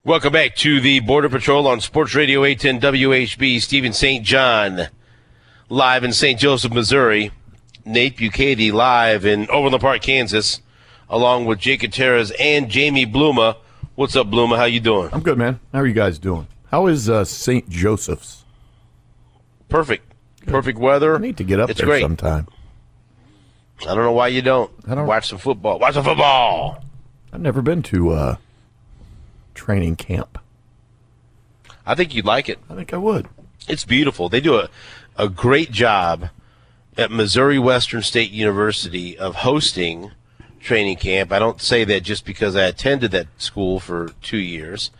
Welcome back to the Border Patrol on Sports Radio 810 WHB. Stephen St. John, live in St. Joseph, Missouri. Nate Bucati, live in Overland Park, Kansas, along with Jake Gutierrez and Jamie Bluma. What's up, Bluma? How you doing? I'm good, man. How are you guys doing? How is St. Joseph's? Perfect. Good. Perfect weather. I need to get up there great. sometime. I don't know why you don't. Watch some football. Watch some football. I've never been to training camp. I think you'd like it. I think I would. It's beautiful. They do a great job at Missouri Western State University of hosting training camp. I don't say that just because I attended that school for 2 years,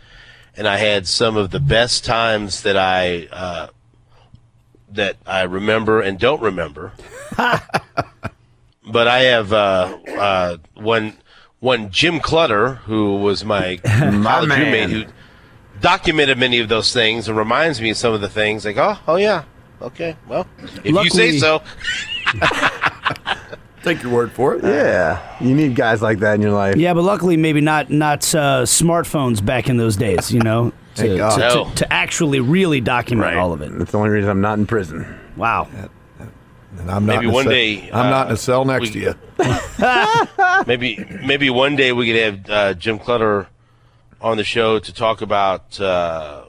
and I had some of the best times that I remember and don't remember. But I have one Jim Clutter, who was my college roommate, who documented many of those things and reminds me of some of the things. Like, oh yeah, okay, well, if you say so. Take your word for it. Yeah, you need guys like that in your life. Yeah, but luckily maybe not smartphones back in those days, to actually really document all of it. That's the only reason I'm not in prison. Wow. And I'm not I'm not in a cell next to you. Maybe one day we could have Jim Clutter on the show to talk about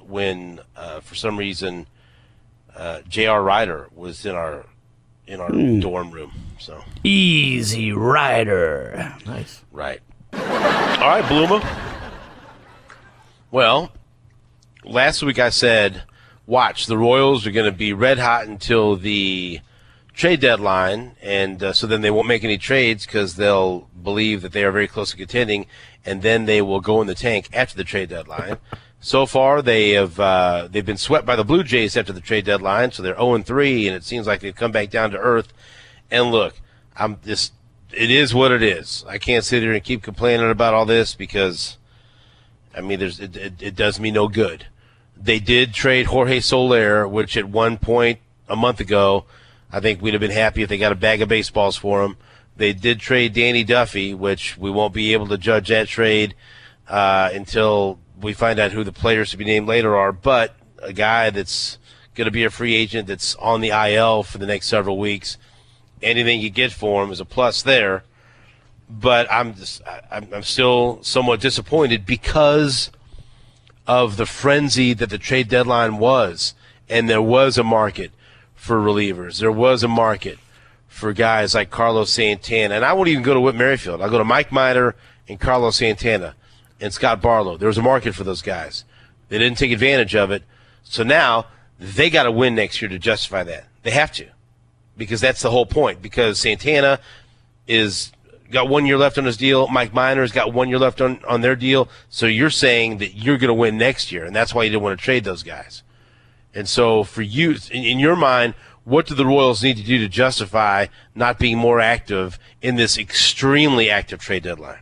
when, for some reason, J.R. Ryder was in our dorm room. So Easy Rider. Nice. Right. All right, Bluma. Well, last week I said, watch, the Royals are going to be red hot until the trade deadline, and so then they won't make any trades because they'll believe that they are very close to contending, and then they will go in the tank after the trade deadline. So far, they've been swept by the Blue Jays after the trade deadline, so they're 0-3, and it seems like they've come back down to earth. And look, it is what it is. I can't sit here and keep complaining about all this because, I mean, it does me no good. They did trade Jorge Soler, which at one point a month ago, I think we'd have been happy if they got a bag of baseballs for him. They did trade Danny Duffy, which we won't be able to judge that trade until we find out who the players to be named later are. But a guy that's going to be a free agent that's on the IL for the next several weeks, anything you get for him is a plus there. But I'm still somewhat disappointed because of the frenzy that the trade deadline was, and there was a market for relievers. There was a market for guys like Carlos Santana. And I won't even go to Whit Merrifield. I'll go to Mike Minor and Carlos Santana and Scott Barlow. There was a market for those guys. They didn't take advantage of it. So now they got to win next year to justify that. They have to, because that's the whole point. Because Santana got 1 year left on his deal. Mike Minor's got 1 year left on their deal. So you're saying that you're going to win next year, and that's why you didn't want to trade those guys. And so for you, in your mind, what do the Royals need to do to justify not being more active in this extremely active trade deadline?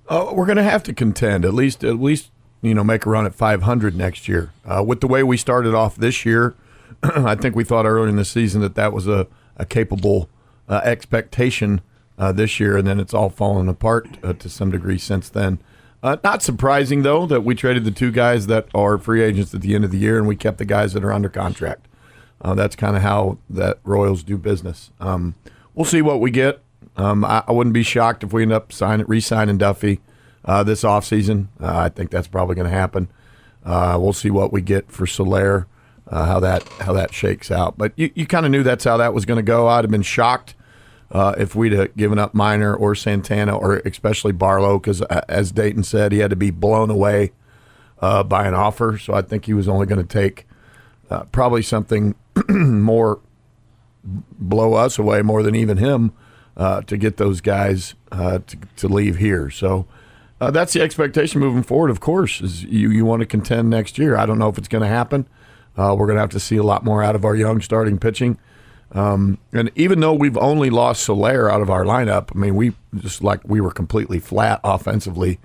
We're going to have to contend, at least make a run at 500 next year. With the way we started off this year, I think we thought earlier in the season that was a capable expectation this year, and then it's all fallen apart to some degree since then. Not surprising, though, that we traded the two guys that are free agents at the end of the year, and we kept the guys that are under contract. That's kind of how that Royals do business. We'll see what we get. I wouldn't be shocked if we end up re-signing Duffy this offseason. I think that's probably going to happen. We'll see what we get for Soler, how that shakes out. But you kind of knew that's how that was going to go. I'd have been shocked if we'd have given up Minor or Santana, or especially Barlow, because as Dayton said, he had to be blown away by an offer. So I think he was only going to take probably something more, blow us away more than even him to get those guys to leave here. So that's the expectation moving forward, of course, is you want to contend next year. I don't know if it's going to happen. We're going to have to see a lot more out of our young starting pitching. And even though we've only lost Soler out of our lineup, I mean, we were completely flat offensively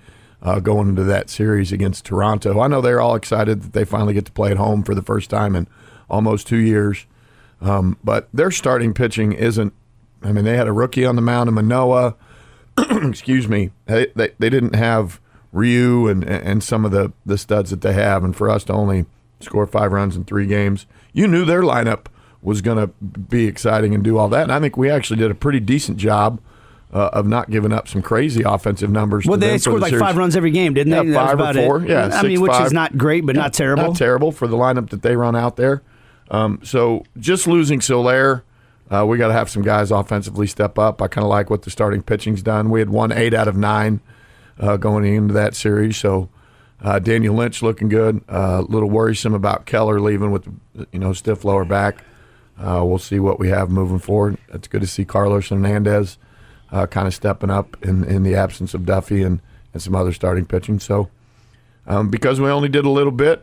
going into that series against Toronto. I know they're all excited that they finally get to play at home for the first time in almost 2 years. But their starting pitching isn't, I mean, they had a rookie on the mound in Manoah. Excuse me. They didn't have Ryu and some of the studs that they have, and for us to only score 5 runs in 3 games, you knew their lineup was going to be exciting and do all that. And I think we actually did a pretty decent job of not giving up some crazy offensive numbers. Well, they scored like 5 runs every game, didn't they? 5 or 4. Yeah, I mean, which is not great, but not terrible. Not terrible for the lineup that they run out there. So just losing Soler, we got to have some guys offensively step up. I kind of like what the starting pitching's done. We had won 8 out of 9 going into that series. So Daniel Lynch looking good. A little worrisome about Keller leaving with stiff lower back. We'll see what we have moving forward. It's good to see Carlos Hernandez kind of stepping up in the absence of Duffy and some other starting pitching. So because we only did a little bit,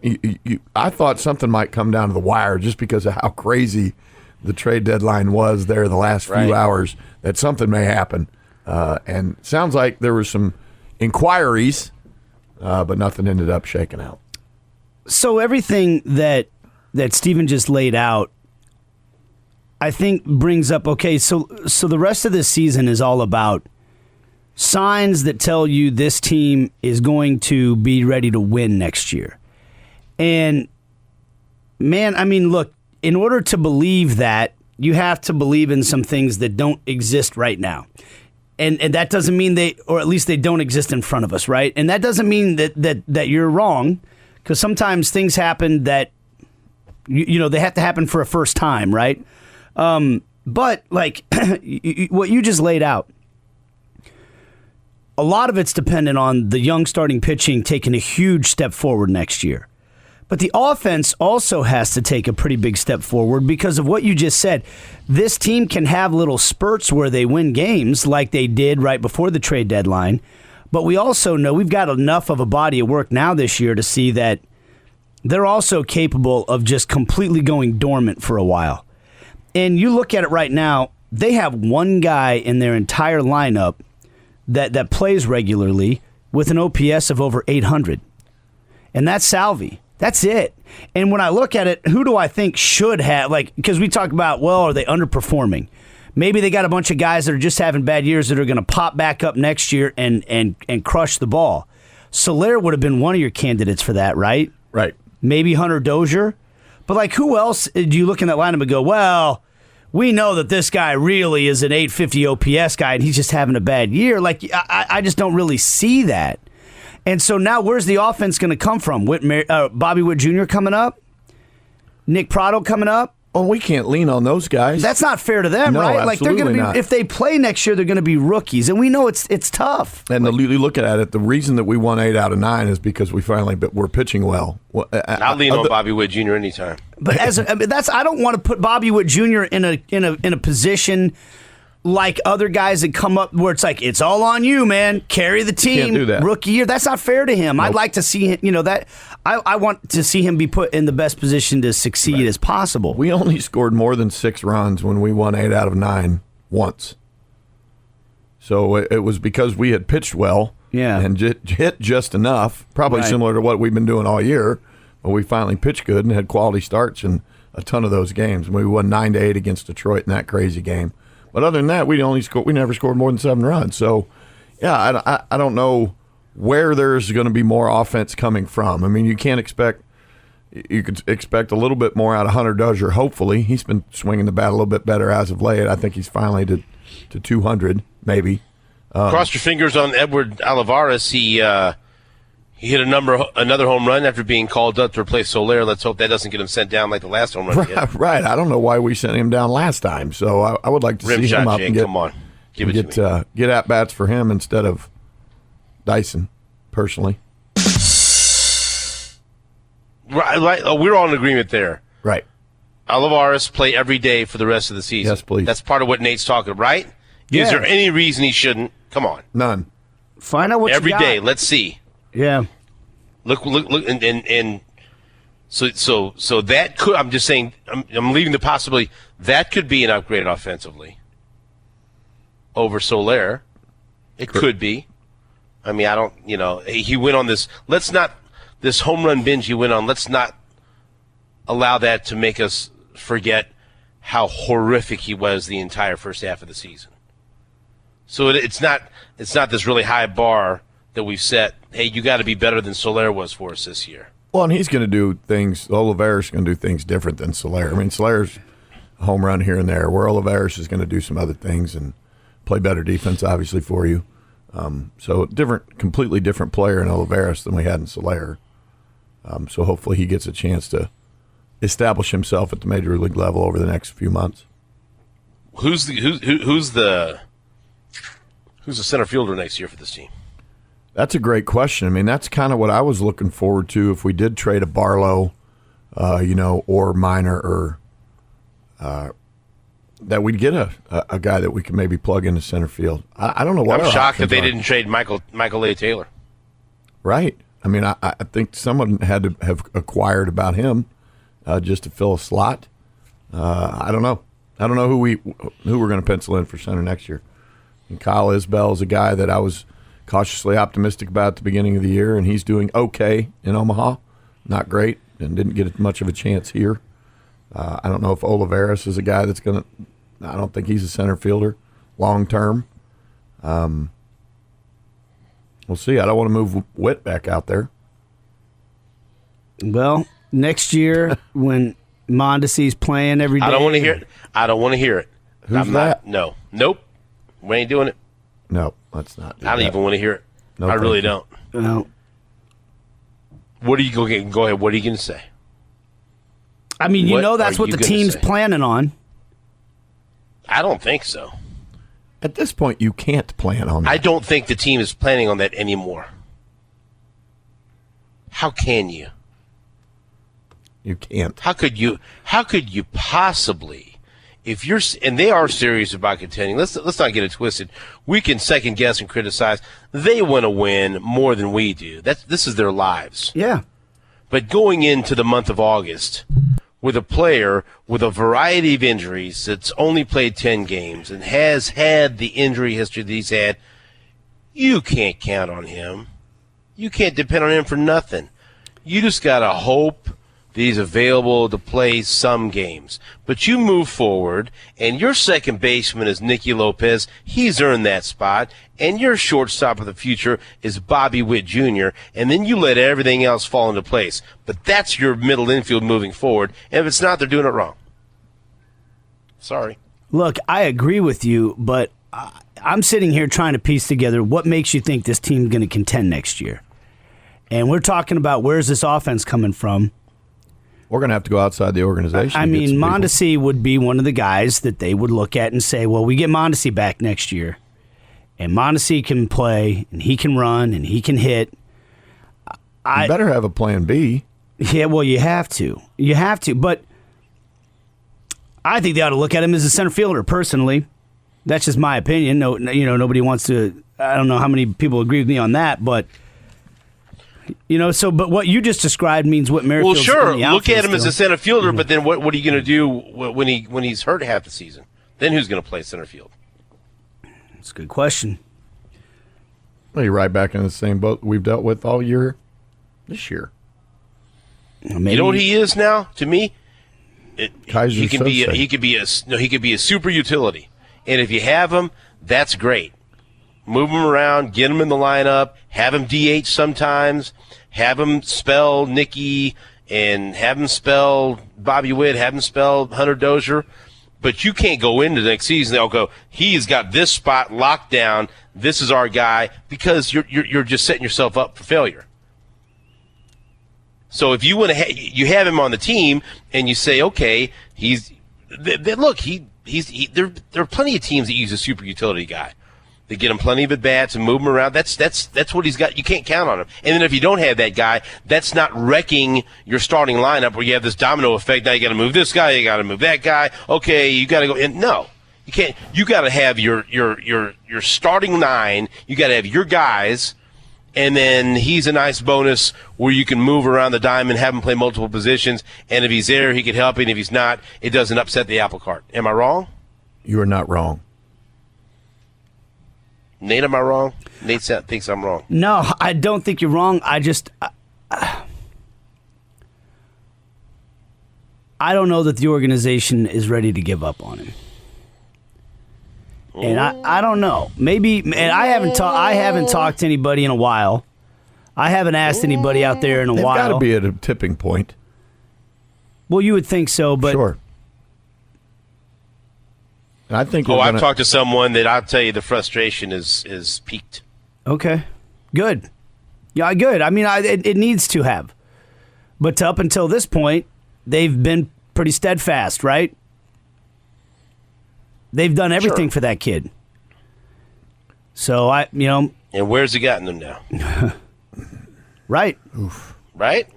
I thought something might come down to the wire just because of how crazy the trade deadline was there the last few hours, that something may happen. And it sounds like there were some inquiries, but nothing ended up shaking out. So everything that Steven just laid out, I think brings up, okay, so the rest of this season is all about signs that tell you this team is going to be ready to win next year. And, man, I mean, look, in order to believe that, you have to believe in some things that don't exist right now. And that doesn't mean or at least they don't exist in front of us, right? And that doesn't mean that you're wrong, because sometimes things happen that, they have to happen for a first time, right? But like what you just laid out, a lot of it's dependent on the young starting pitching taking a huge step forward next year. But the offense also has to take a pretty big step forward because of what you just said. This team can have little spurts where they win games like they did right before the trade deadline. But we also know we've got enough of a body of work now this year to see that they're also capable of just completely going dormant for a while. And you look at it right now, they have one guy in their entire lineup that plays regularly with an OPS of over 800. And that's Salvi. That's it. And when I look at it, who do I think should have, because we talk about, well, are they underperforming? Maybe they got a bunch of guys that are just having bad years that are going to pop back up next year and crush the ball. Soler would have been one of your candidates for that, right? Right. Maybe Hunter Dozier. But who else do you look in that lineup and go, well, we know that this guy really is an 850 OPS guy and he's just having a bad year. I just don't really see that. And so now where's the offense going to come from? Bobby Witt Jr. coming up? Nick Prado coming up? Oh, we can't lean on those guys. That's not fair to them, no, right? Absolutely they're going to be not. If they play next year, they're going to be rookies, and we know it's tough. And you look at it, the reason that we won 8 out of 9 is because we're pitching well. I'll lean on Bobby Witt Jr. anytime. But I don't want to put Bobby Witt Jr. in a position like other guys that come up where it's like, it's all on you, man. Carry the team. Can't do that. Rookie year. That's not fair to him. Nope. I'd like to see him, I want to see him be put in the best position to succeed as possible. We only scored more than 6 runs when we won 8 out of 9 once. So it was because we had pitched well and hit just enough, probably similar to what we've been doing all year, but we finally pitched good and had quality starts in a ton of those games. We won 9-8 against Detroit in that crazy game. But other than that, we never scored more than 7 runs. So, yeah, I don't know where there's going to be more offense coming from. I mean, you could expect a little bit more out of Hunter Dozier, hopefully. He's been swinging the bat a little bit better as of late. I think he's finally to 200, maybe. Cross your fingers on Edward Olivares. He hit another home run after being called up to replace Soler. Let's hope that doesn't get him sent down like the last home run he hit. Right. I don't know why we sent him down last time. So I would like to see him up and get at bats for him instead of Dyson, personally. Right. We're all in agreement there. Right. Olivares play every day for the rest of the season. Yes, please. That's part of what Nate's talking about, right? Yeah. Is there any reason he shouldn't? Come on. None. Find out what every you got. day. Let's see. Yeah. Look, and so that could. I'm just saying. I'm leaving the possibility that could be an upgrade offensively over Soler. It could be. I mean, I don't. He went on this. This home run binge he went on. Let's not allow that to make us forget how horrific he was the entire first half of the season. So it's not this really high bar that we've set. Hey, you got to be better than Soler was for us this year. Well, and he's going to do things. Oliveira's going to do things different than Soler. I mean, Soler's a home run here and there, where Oliveira's is going to do some other things and play better defense, obviously, for you. So completely different player in Oliveira than we had in Soler. So hopefully he gets a chance to establish himself at the major league level over the next few months. Who's the center fielder next year for this team? That's a great question. I mean, that's kind of what I was looking forward to if we did trade a Barlow, or Minor, or that we'd get a guy that we could maybe plug into center field. I don't know what. I'm shocked that they didn't trade Michael A. Taylor. Right. I mean, I think someone had to have acquired about him just to fill a slot. I don't know. I don't know who we're going to pencil in for center next year. And Kyle Isbell is a guy that I was cautiously optimistic about at the beginning of the year, and he's doing okay in Omaha. Not great, and didn't get much of a chance here. I don't know if Oliveras is a guy that's going to – I don't think he's a center fielder long term. We'll see. I don't want to move Witt back out there. Well, next year when Mondesi's playing every day. I don't want to hear it. I don't want to hear it. Who's that? No. Nope. We ain't doing it. No, let's not. I don't even want to hear it. No, I really thank you. don't. No. What are you going? Go ahead. What are you going to say? I mean, that's are what you the gonna team's say? planning on. I don't think so. At this point, you can't plan on that. I don't think the team is planning on that anymore. How can you? You can't. How could you possibly? If you're, and they are serious about contending, let's not get it twisted. We can second guess and criticize. They want to win more than we do. This is their lives. Yeah. But going into the month of August with a player with a variety of injuries that's only played 10 games and has had the injury history that he's had, you can't count on him. You can't depend on him for nothing. You just got to hope that he's available to play some games. But you move forward, and your second baseman is Nicky Lopez. He's earned that spot. And your shortstop of the future is Bobby Witt Jr., and then you let everything else fall into place. But that's your middle infield moving forward, and if it's not, they're doing it wrong. Sorry. Look, I agree with you, but I'm sitting here trying to piece together what makes you think this team's going to contend next year. And we're talking about where's this offense coming from. We're going to have to go outside the organization. I mean, Mondesi would be one of the guys that they would look at and say, well, we get Mondesi back next year. And Mondesi can play, and he can run, and he can hit. You better have a plan B. Yeah, well, you have to. You have to. But I think they ought to look at him as a center fielder, personally. That's just my opinion. No, nobody wants to. I don't know how many people agree with me on that, but but what you just described means what Merrifield's Well, sure. in the Look at him outfield as a still. center fielder, but then what are you going to do when he's hurt half the season? Then who's going to play center field? That's a good question. Well, you're right back in the same boat we've dealt with all year this year. Maybe, You know what he is now? To me, Kaiser he can be Sose. he could be a super utility, and if you have him, that's great. Move him around, get him in the lineup, have him DH sometimes, have him spell Nicky, and have him spell Bobby Witt, have him spell Hunter Dozier. But you can't go into the next season. They'll go, he's got this spot locked down. This is our guy, because you're just setting yourself up for failure. So if you want to, you have him on the team, and you say, okay, there are plenty of teams that use a super utility guy. They get him plenty of at bats and move him around. That's what he's got. You can't count on him. And then if you don't have that guy, that's not wrecking your starting lineup where you have this domino effect. Now you got to move this guy, you got to move that guy. Okay, you got to go. And no, you can't. You got to have your starting nine. You got to have your guys, and then he's a nice bonus where you can move around the diamond, have him play multiple positions. And if he's there, he can help. And if he's not, it doesn't upset the apple cart. Am I wrong? You are not wrong. Nate, am I wrong? Nate thinks I'm wrong. No, I don't think you're wrong. I don't know that the organization is ready to give up on him. And I don't know. Maybe, and I haven't talked to anybody in a while. I haven't asked anybody out there in a while. They've got to be at a tipping point. Well, you would think so, but sure. And I think. I've talked to someone that I'll tell you the frustration is peaked. Okay, good. Yeah, good. I mean, it needs to have, but up until this point, they've been pretty steadfast, right? They've done everything for that kid. So And where's he gotten them now? Right. Oof. Right.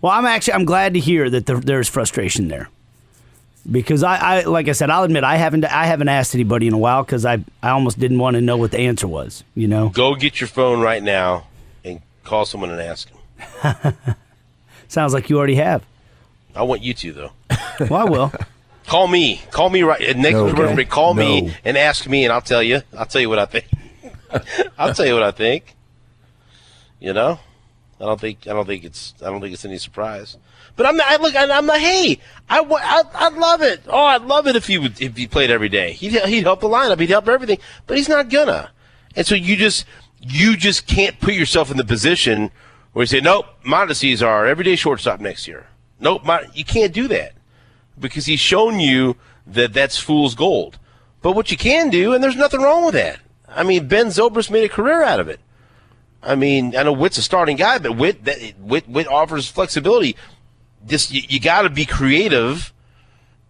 Well, I'm glad to hear that there's frustration there, because I like I said, I'll admit I haven't asked anybody in a while because I almost didn't want to know what the answer was. Go get your phone right now and call someone and ask them. Sounds like you already have. I want you to though. Well, I will. Call me right next. Okay. Call me and ask me, and I'll tell you. I'll tell you what I think. I'll tell you what I think. I don't think it's any surprise. But I'm not. Hey, I love it. Oh, I'd love it if he played every day. He'd help the lineup. He'd help everything. But he's not gonna. And so you just can't put yourself in the position where you say, nope, Mondesi's our everyday shortstop next year. Nope, you can't do that. Because he's shown you that that's fool's gold. But what you can do, and there's nothing wrong with that. I mean, Ben Zobrist made a career out of it. I mean, I know Witt's a starting guy, but Witt offers flexibility. Just you got to be creative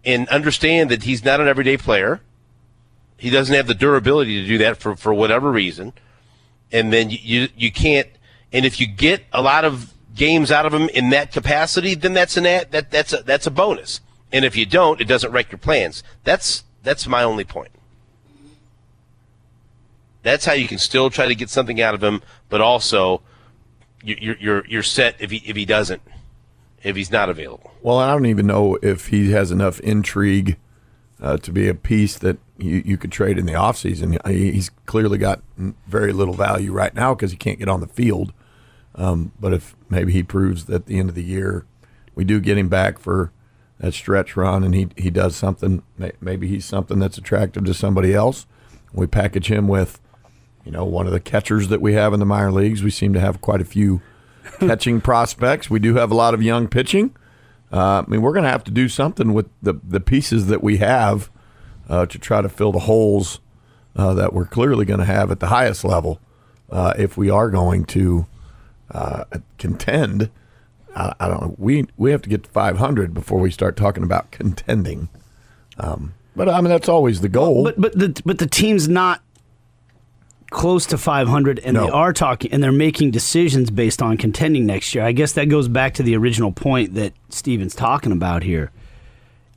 and understand that he's not an everyday player. He doesn't have the durability to do that for whatever reason. And then you can't. And if you get a lot of games out of him in that capacity, then that's a bonus. And if you don't, it doesn't wreck your plans. That's my only point. That's how you can still try to get something out of him, but also you're set if he's not available. Well, I don't even know if he has enough intrigue to be a piece that you could trade in the offseason. He's clearly got very little value right now because he can't get on the field. But if maybe he proves that at the end of the year we do get him back for that stretch run and he does something, maybe he's something that's attractive to somebody else. We package him with, one of the catchers that we have in the minor leagues. We seem to have quite a few catching prospects. We do have a lot of young pitching. We're going to have to do something with the pieces that we have to try to fill the holes that we're clearly going to have at the highest level if we are going to contend. I don't know. We have to get to 500 before we start talking about contending. But I mean, that's always the goal. But the team's not close to 500, and No. they are talking, and they're making decisions based on contending next year. I guess that goes back to the original point that Steven's talking about here,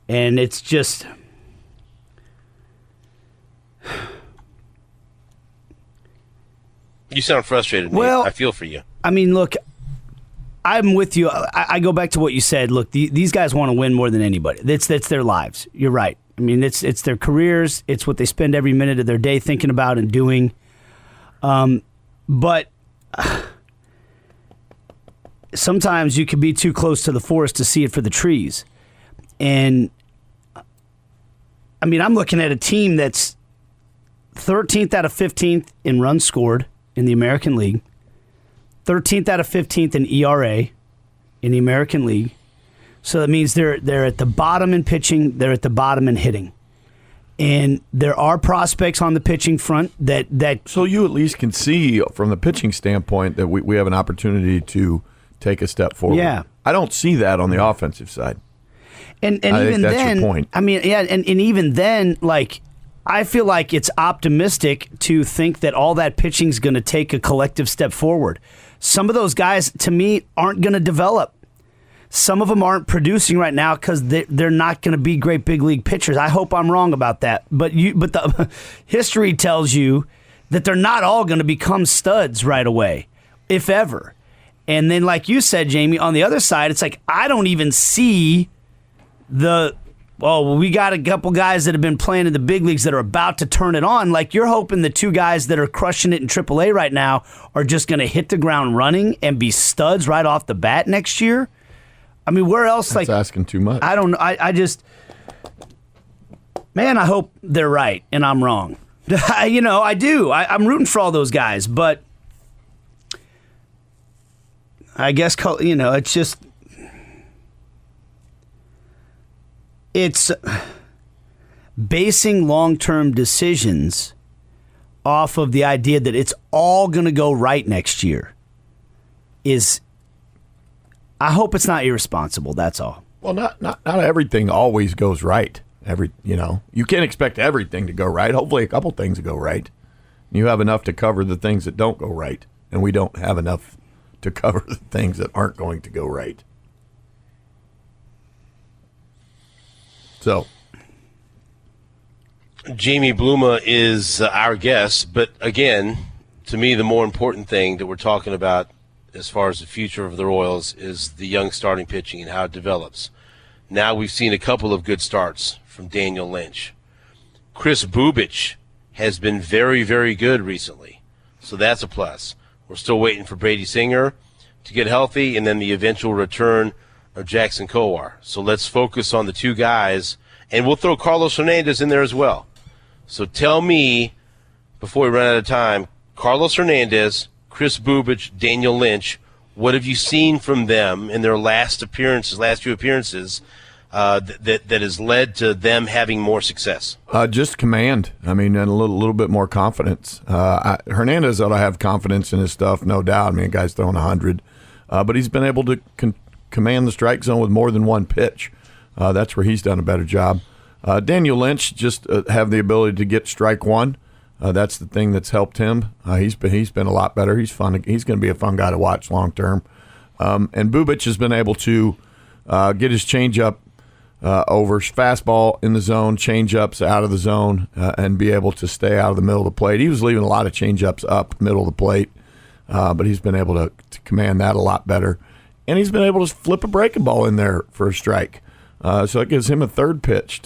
and it's just. You sound frustrated, Nate. Well, I feel for you. I mean, look, I'm with you. I go back to what you said. Look, these guys want to win more than anybody. That's their lives. You're right. I mean, it's their careers. It's what they spend every minute of their day thinking about and doing. But sometimes you can be too close to the forest to see it for the trees. And, I mean, I'm looking at a team that's 13th out of 15th in runs scored in the American League, 13th out of 15th in ERA in the American League. So that means they're at the bottom in pitching, they're at the bottom in hitting. And there are prospects on the pitching front that So you at least can see from the pitching standpoint that we have an opportunity to take a step forward. Yeah. I don't see that on the offensive side. And I think even that's your then, point. I mean, yeah, and even then, like, I feel like it's optimistic to think that all that pitching is going to take a collective step forward. Some of those guys, to me, aren't going to develop. Some of them aren't producing right now because they're not going to be great big league pitchers. I hope I'm wrong about that. But the history tells you that they're not all going to become studs right away, if ever. And then, like you said, Jamie, on the other side, it's like I don't even see we got a couple guys that have been playing in the big leagues that are about to turn it on. Like you're hoping the two guys that are crushing it in AAA right now are just going to hit the ground running and be studs right off the bat next year. I mean, where else? That's asking too much. I don't know. I just Man, I hope they're right and I'm wrong. I do. I'm rooting for all those guys, but I guess, it's just, it's basing long-term decisions off of the idea that it's all going to go right next year I hope it's not irresponsible. That's all. Well, not everything always goes right. You can't expect everything to go right. Hopefully, a couple things will go right. You have enough to cover the things that don't go right, and we don't have enough to cover the things that aren't going to go right. So, Jamie Bluma is our guest, but again, to me, the more important thing that we're talking about as far as the future of the Royals is the young starting pitching and how it develops. Now we've seen a couple of good starts from Daniel Lynch. Chris Bubich has been very, very good recently, so that's a plus. We're still waiting for Brady Singer to get healthy and then the eventual return of Jackson Kowar. So let's focus on the two guys, and we'll throw Carlos Hernandez in there as well. So tell me, before we run out of time, Carlos Hernandez, Chris Bubich, Daniel Lynch, what have you seen from them in their last few appearances, that has led to them having more success? Just command. And a little bit more confidence. Hernandez ought to have confidence in his stuff, no doubt. The guy's throwing 100. But he's been able to command the strike zone with more than one pitch. That's where he's done a better job. Daniel Lynch just have the ability to get strike one. That's the thing that's helped him. He's been a lot better. He's fun. He's going to be a fun guy to watch long term. And Bubich has been able to get his changeup over fastball in the zone, changeups out of the zone, and be able to stay out of the middle of the plate. He was leaving a lot of changeups up middle of the plate, but he's been able to command that a lot better. And he's been able to flip a breaking ball in there for a strike. So it gives him a third pitch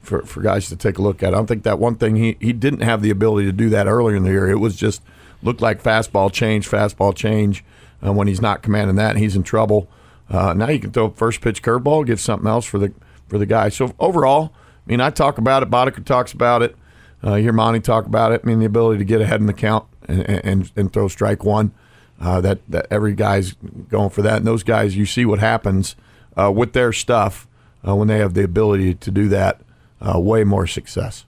for guys to take a look at. I don't think that one thing he didn't have the ability to do that earlier in the year. It was just looked like fastball change. When he's not commanding that, he's in trouble. Now you can throw a first pitch curveball, give something else for the guy. So overall, I talk about it. Boddicker talks about it. You hear Monty talk about it. The ability to get ahead in the count and throw strike one. That every guy's going for that. And those guys, you see what happens with their stuff when they have the ability to do that. Way more success.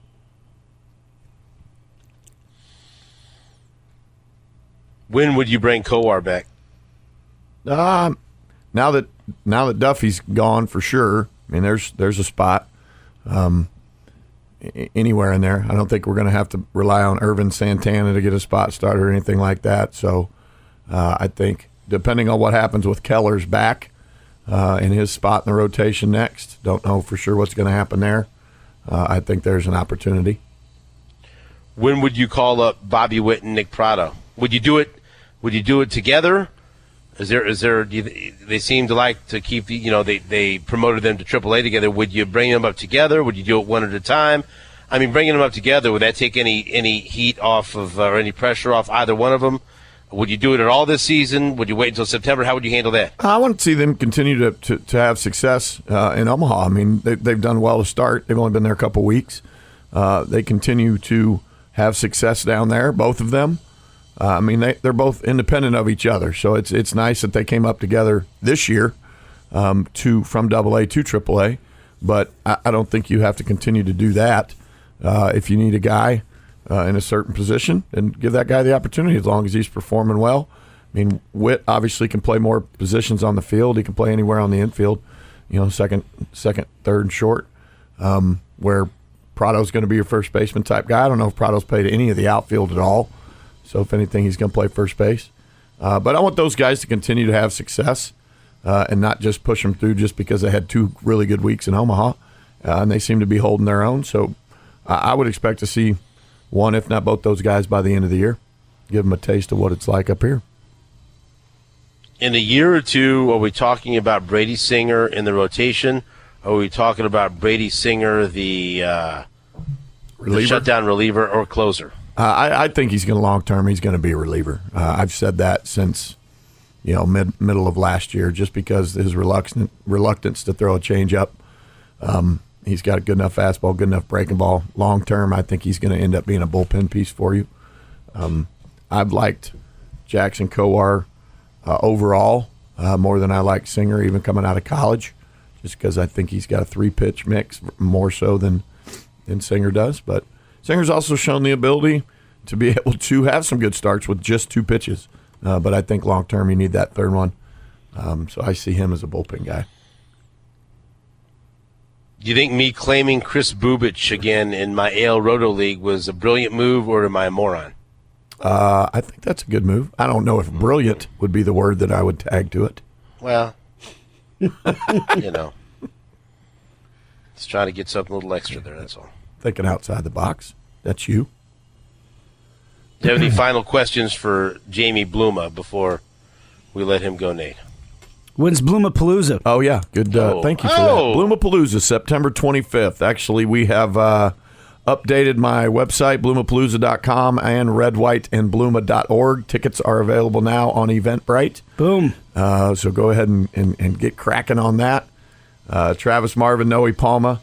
When would you bring Kowar back? Now that Duffy's gone for sure. There's a spot anywhere in there. I don't think we're going to have to rely on Irvin Santana to get a spot started or anything like that. So I think depending on what happens with Keller's back in his spot in the rotation next, don't know for sure what's going to happen there. I think there's an opportunity. When would you call up Bobby Witt and Nick Prado? Would you do it? Would you do it together? Is there? They seem to like to keep they promoted them to AAA together. Would you bring them up together? Would you do it one at a time? Bringing them up together, would that take any heat off of or any pressure off either one of them? Would you do it at all this season? Would you wait until September? How would you handle that? I want to see them continue to have success in Omaha. They've done well to start. They've only been there a couple weeks. They continue to have success down there, both of them. They're both independent of each other, so it's nice that they came up together this year from AA to AAA. But I don't think you have to continue to do that. If you need a guy in a certain position, and give that guy the opportunity as long as he's performing well. Witt obviously can play more positions on the field. He can play anywhere on the infield, second, third, and short, where Prado's going to be your first baseman type guy. I don't know if Prado's played any of the outfield at all, so if anything, he's going to play first base. But I want those guys to continue to have success and not just push them through just because they had 2 really good weeks in Omaha, and they seem to be holding their own. So I would expect to see one, if not both those guys by the end of the year. Give them a taste of what it's like up here. In a year or two, are we talking about Brady Singer in the rotation? Or are we talking about Brady Singer, the shutdown reliever or closer? I think he's going to long-term, he's going to be a reliever. I've said that since middle of last year, just because his reluctance to throw a changeup. He's got a good enough fastball, good enough breaking ball. Long term, I think he's going to end up being a bullpen piece for you. I've liked Jackson Kowar overall more than I like Singer, even coming out of college, just because I think he's got a 3-pitch mix more so than Singer does. But Singer's also shown the ability to be able to have some good starts with just 2 pitches. But I think long term you need that third one. So I see him as a bullpen guy. Do you think me claiming Chris Bubich again in my AL Roto League was a brilliant move, or am I a moron? I think that's a good move. I don't know if brilliant would be the word that I would tag to it. Well, just trying to get something a little extra there, that's all. Thinking outside the box. That's you. Do you have any final questions for Jamie Bluma before we let him go, Nate? When's Blumapalooza? Oh, yeah. Good. Thank you for that. Blumapalooza, September 25th. Actually, we have updated my website, blumapalooza.com, and redwhiteandbluma.org. Tickets are available now on Eventbrite. Boom. So go ahead and get cracking on that. Travis Marvin, Noe Palma,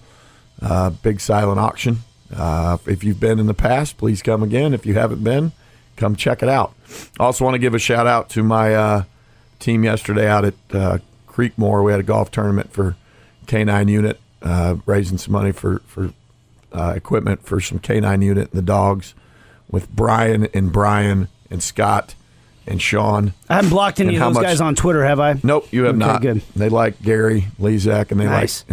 big silent auction. If you've been in the past, please come again. If you haven't been, come check it out. Also want to give a shout out to my team yesterday out at Creekmore. We had a golf tournament for K9 unit, raising some money for equipment for some K9 unit and the dogs, with Brian and Scott and Sean. I haven't blocked any of those guys on Twitter, have I? Nope, you have not. Good. They like Gary Lezak, and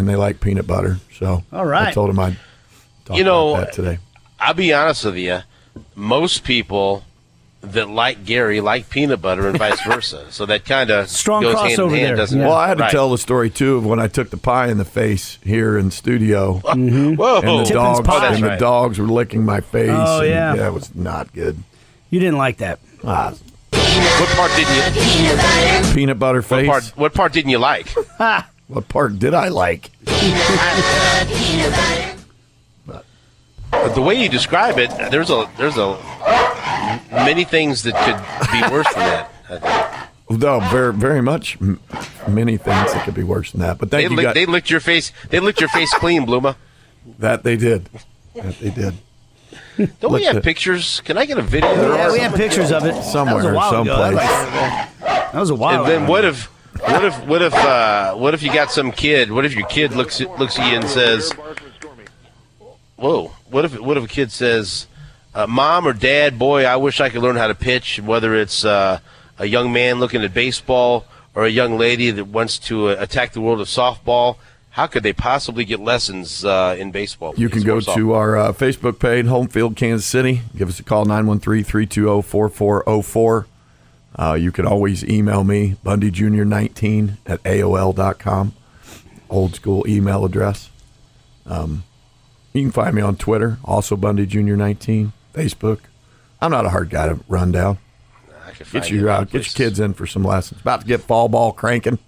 they like peanut butter. So all right. I told them I'd talk about that today. I'll be honest with you. Most people that like Gary like peanut butter and vice versa. So that kind of goes hand in hand, doesn't it? Well, I had to tell the story, too, of when I took the pie in the face here in studio. Mm-hmm. Whoa. And the dogs were licking my face. Oh, yeah. Yeah, it was not good. You didn't like that. What part didn't you? Peanut butter face. What part didn't you like? What part did I like? But the way you describe it, there's many things that could be worse than that, I think. No, very, very much. Many things that could be worse than that. But they licked your face. They licked your face clean, Bluma. That they did. Don't we have pictures? Can I get a video? Yeah, we have pictures of it somewhere, someplace. That was a while. And then what if you got some kid? What if your kid looks at you and says, "Whoa"? What if a kid says, "Mom or Dad, boy, I wish I could learn how to pitch." Whether it's a young man looking at baseball or a young lady that wants to attack the world of softball. How could they possibly get lessons in baseball? You can go to our Facebook page, Home Field Kansas City. Give us a call, 913-320-4404. You can always email me, bundyjr19 at AOL.com. Old school email address. You can find me on Twitter, also bundyjr19, Facebook. I'm not a hard guy to run down. Get your kids in for some lessons. About to get fall ball cranking.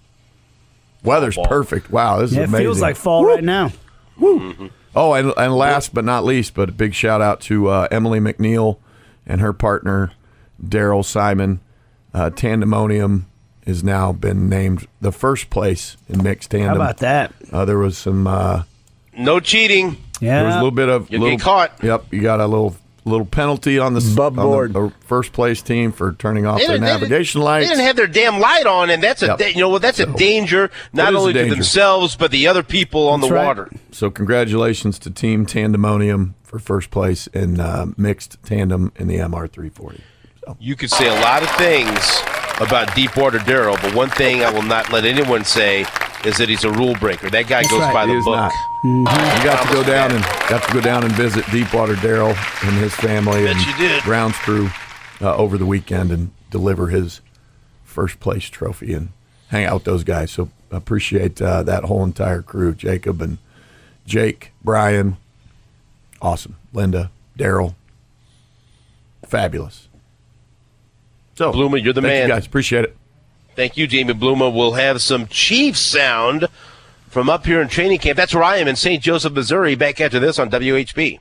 Weather's perfect. Wow, this is amazing. It feels like fall right now. Woo. Mm-hmm. Oh, and last but not least, but a big shout out to Emily McNeil and her partner, Daryl Simon. Tandemonium has now been named the first place in mixed tandem. How about that? There was some... no cheating. Yeah. There was a little bit of... You'll get caught. Yep, you got a little penalty on the the first place team for turning off their navigation lights. They didn't have their damn light on, and that's a danger not only to themselves but the other people on the water. So congratulations to Team Tandemonium for first place in mixed tandem in the MR340. So. You could say a lot of things about Deepwater Darrell, but one thing I will not let anyone say is that he's a rule breaker. That guy goes by the book. Mm-hmm. You got to go down and visit Deepwater Darrell and his family and grounds crew over the weekend and deliver his first place trophy and hang out with those guys. So appreciate that whole entire crew, Jacob and Jake, Brian, awesome, Linda, Darrell, fabulous. So Bluma, you're the man. Thank you guys, appreciate it. Thank you, Jamie Bluma. We'll have some Chiefs sound from up here in training camp. That's where I am in St. Joseph, Missouri. Back after this on WHB.